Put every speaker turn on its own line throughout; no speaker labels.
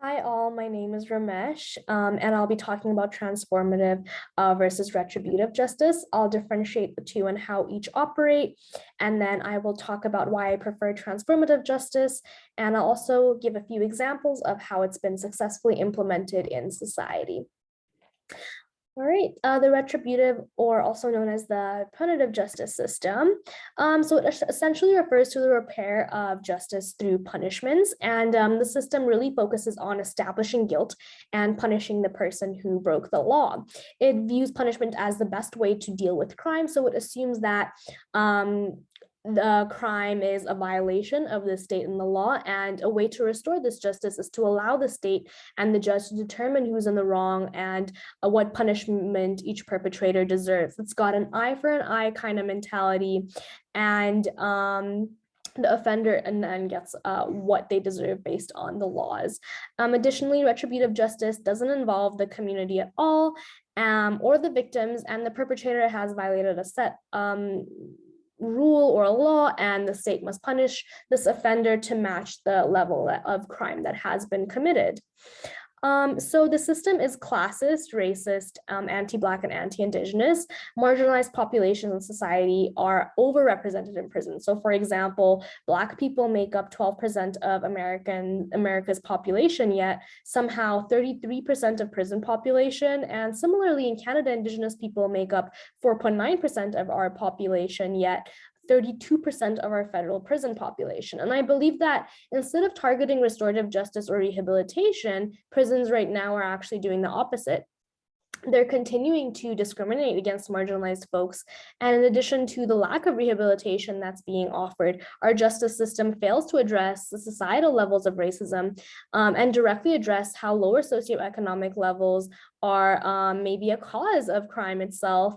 Hi all, my name is Ramesh, and I'll be talking about transformative versus retributive justice. I'll differentiate the two and how each operate, and then I will talk about why I prefer transformative justice, and I'll also give a few examples of how it's been successfully implemented in society. All right, the retributive, or also known as the punitive justice system. So it essentially refers to the repair of justice through punishments, and the system really focuses on establishing guilt and punishing the person who broke the law. It views punishment as the best way to deal with crime, so it assumes that the crime is a violation of the state and the law, and a way to restore this justice is to allow the state and the judge to determine who's in the wrong and what punishment each perpetrator deserves. It's got an eye for an eye kind of mentality, and the offender and then gets what they deserve based on the laws. Additionally, retributive justice doesn't involve the community at all, or the victims, and the perpetrator has violated a set rule or a law, and the state must punish this offender to match the level of crime that has been committed. So the system is classist, racist, anti-Black and anti-Indigenous. Marginalized populations in society are overrepresented in prison. So for example, Black people make up 12% of America's population, yet somehow 33% of prison population. And similarly in Canada, Indigenous people make up 4.9% of our population, yet 32% of our federal prison population. And I believe that instead of targeting restorative justice or rehabilitation, prisons right now are actually doing the opposite. They're continuing to discriminate against marginalized folks. And in addition to the lack of rehabilitation that's being offered, our justice system fails to address the societal levels of racism and directly address how lower socioeconomic levels are maybe a cause of crime itself.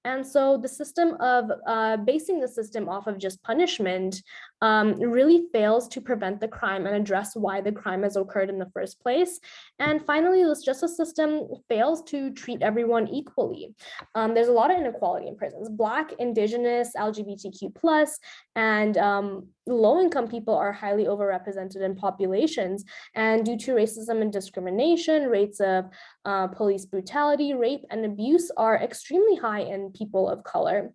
And so the system of basing the system off of just punishment really fails to prevent the crime and address why the crime has occurred in the first place. And finally, this justice system fails to treat everyone equally. There's a lot of inequality in prisons. Black, Indigenous, LGBTQ+, and low-income people are highly overrepresented in populations. And due to racism and discrimination, rates of police brutality, rape, and abuse are extremely high in people of color.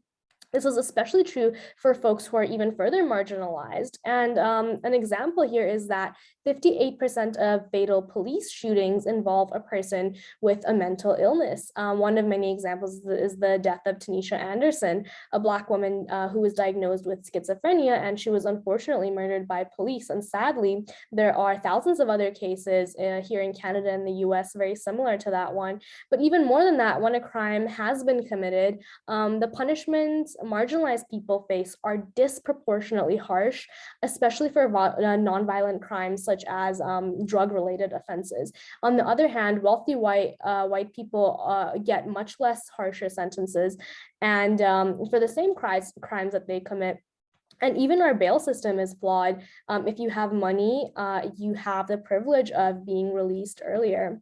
This is especially true for folks who are even further marginalized. And an example here is that 58% of fatal police shootings involve a person with a mental illness. One of many examples is the death of Tanisha Anderson, a Black woman who was diagnosed with schizophrenia, and she was unfortunately murdered by police. And sadly, there are thousands of other cases here in Canada and the US very similar to that one. But even more than that, when a crime has been committed, the punishments marginalized people face are disproportionately harsh, especially for nonviolent crimes such as drug-related offenses. On the other hand, wealthy white people get much less harsher sentences, and for the same crimes that they commit. And even our bail system is flawed. If you have money, you have the privilege of being released earlier.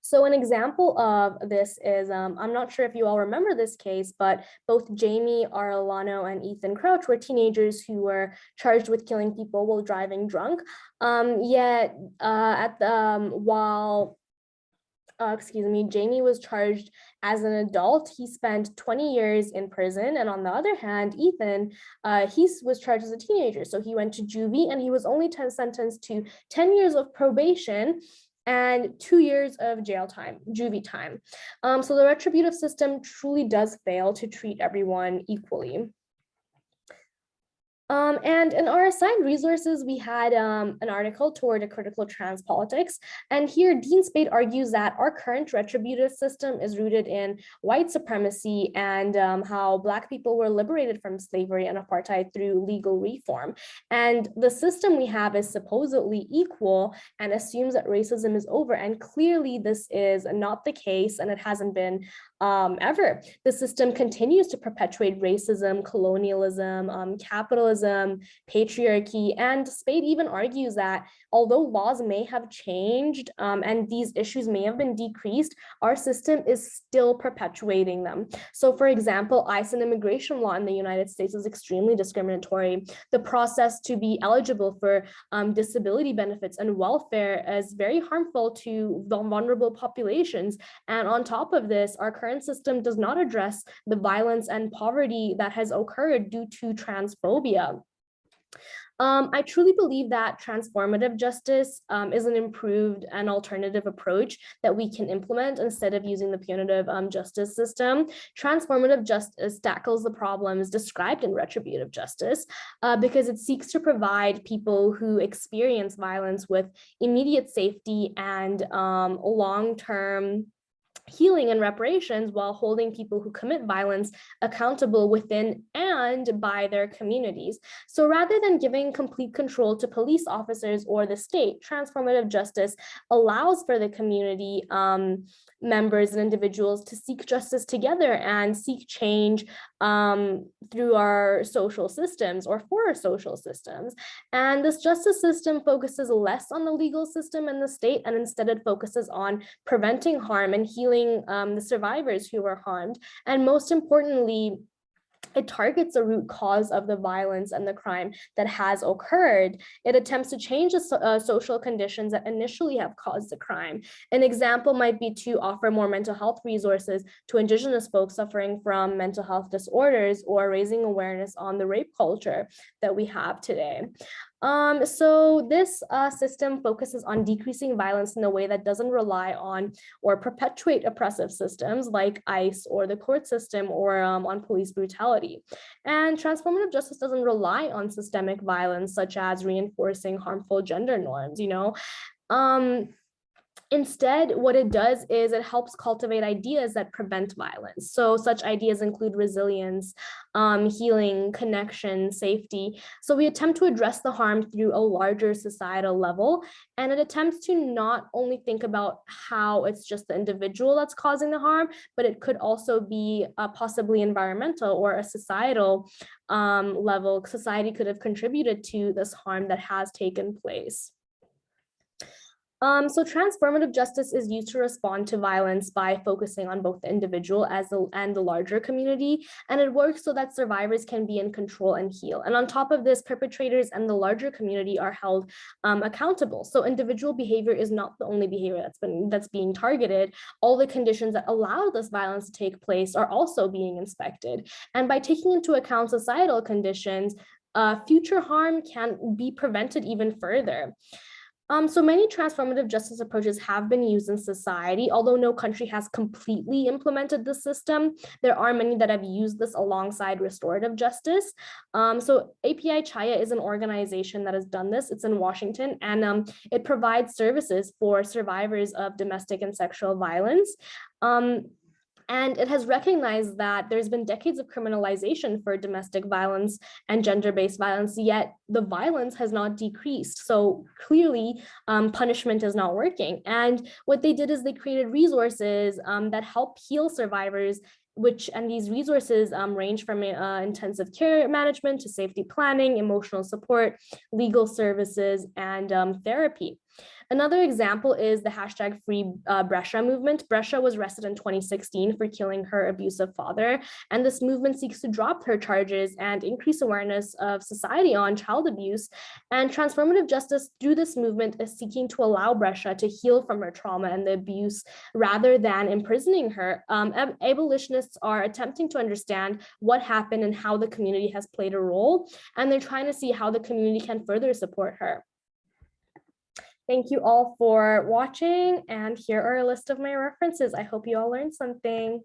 So an example of this is, I'm not sure if you all remember this case, but both Jamie Arellano and Ethan Crouch were teenagers who were charged with killing people while driving drunk. Yet Jamie was charged as an adult. He spent 20 years in prison. And on the other hand, Ethan, he was charged as a teenager. So he went to juvie and he was only sentenced to 10 years of probation and 2 years of jail time, juvie time. So the retributive system truly does fail to treat everyone equally. And in our assigned resources, we had an article toward a critical trans politics. And here, Dean Spade argues that our current retributive system is rooted in white supremacy and how Black people were liberated from slavery and apartheid through legal reform. And the system we have is supposedly equal and assumes that racism is over. And clearly, this is not the case, and it hasn't been ever. The system continues to perpetuate racism, colonialism, capitalism, capitalism, patriarchy, and Spade even argues that although laws may have changed and these issues may have been decreased, our system is still perpetuating them. So for example, ICE and immigration law in the United States is extremely discriminatory. The process to be eligible for disability benefits and welfare is very harmful to vulnerable populations. And on top of this, our current system does not address the violence and poverty that has occurred due to transphobia. I truly believe that transformative justice is an improved and alternative approach that we can implement instead of using the punitive justice system. Transformative justice tackles the problems described in retributive justice because it seeks to provide people who experience violence with immediate safety and long-term healing and reparations while holding people who commit violence accountable within and by their communities. So rather than giving complete control to police officers or the state, transformative justice allows for the community members and individuals to seek justice together and seek change through our social systems or for our social systems. And this justice system focuses less on the legal system and the state, and instead it focuses on preventing harm and healing the survivors who were harmed. And most importantly, it targets the root cause of the violence and the crime that has occurred. It attempts to change the social conditions that initially have caused the crime. An example might be to offer more mental health resources to Indigenous folks suffering from mental health disorders, or raising awareness on the rape culture that we have today. So this system focuses on decreasing violence in a way that doesn't rely on or perpetuate oppressive systems like ICE or the court system or on police brutality. And transformative justice doesn't rely on systemic violence, such as reinforcing harmful gender norms, Instead, what it does is it helps cultivate ideas that prevent violence. So such ideas include resilience, healing, connection, safety. So we attempt to address the harm through a larger societal level, and it attempts to not only think about how it's just the individual that's causing the harm, but it could also be possibly environmental or a societal level. Society could have contributed to this harm that has taken place. So transformative justice is used to respond to violence by focusing on both the individual and the larger community, and it works so that survivors can be in control and heal. And on top of this, perpetrators and the larger community are held accountable. So individual behavior is not the only behavior that's being targeted. All the conditions that allow this violence to take place are also being inspected. And by taking into account societal conditions, future harm can be prevented even further. So many transformative justice approaches have been used in society. Although no country has completely implemented the system, there are many that have used this alongside restorative justice. So API Chaya is an organization that has done this. It's in Washington, and it provides services for survivors of domestic and sexual violence. And it has recognized that there's been decades of criminalization for domestic violence and gender-based violence, yet the violence has not decreased. So clearly, punishment is not working. And what they did is they created resources that help heal survivors, and these resources range from intensive care management to safety planning, emotional support, legal services, and therapy. Another example is the hashtag Free Brescia movement. Brescia was arrested in 2016 for killing her abusive father, and this movement seeks to drop her charges and increase awareness of society on child abuse. And transformative justice through this movement is seeking to allow Brescia to heal from her trauma and the abuse rather than imprisoning her. Abolitionists are attempting to understand what happened and how the community has played a role, and they're trying to see how the community can further support her. Thank you all for watching, and here are a list of my references. I hope you all learned something.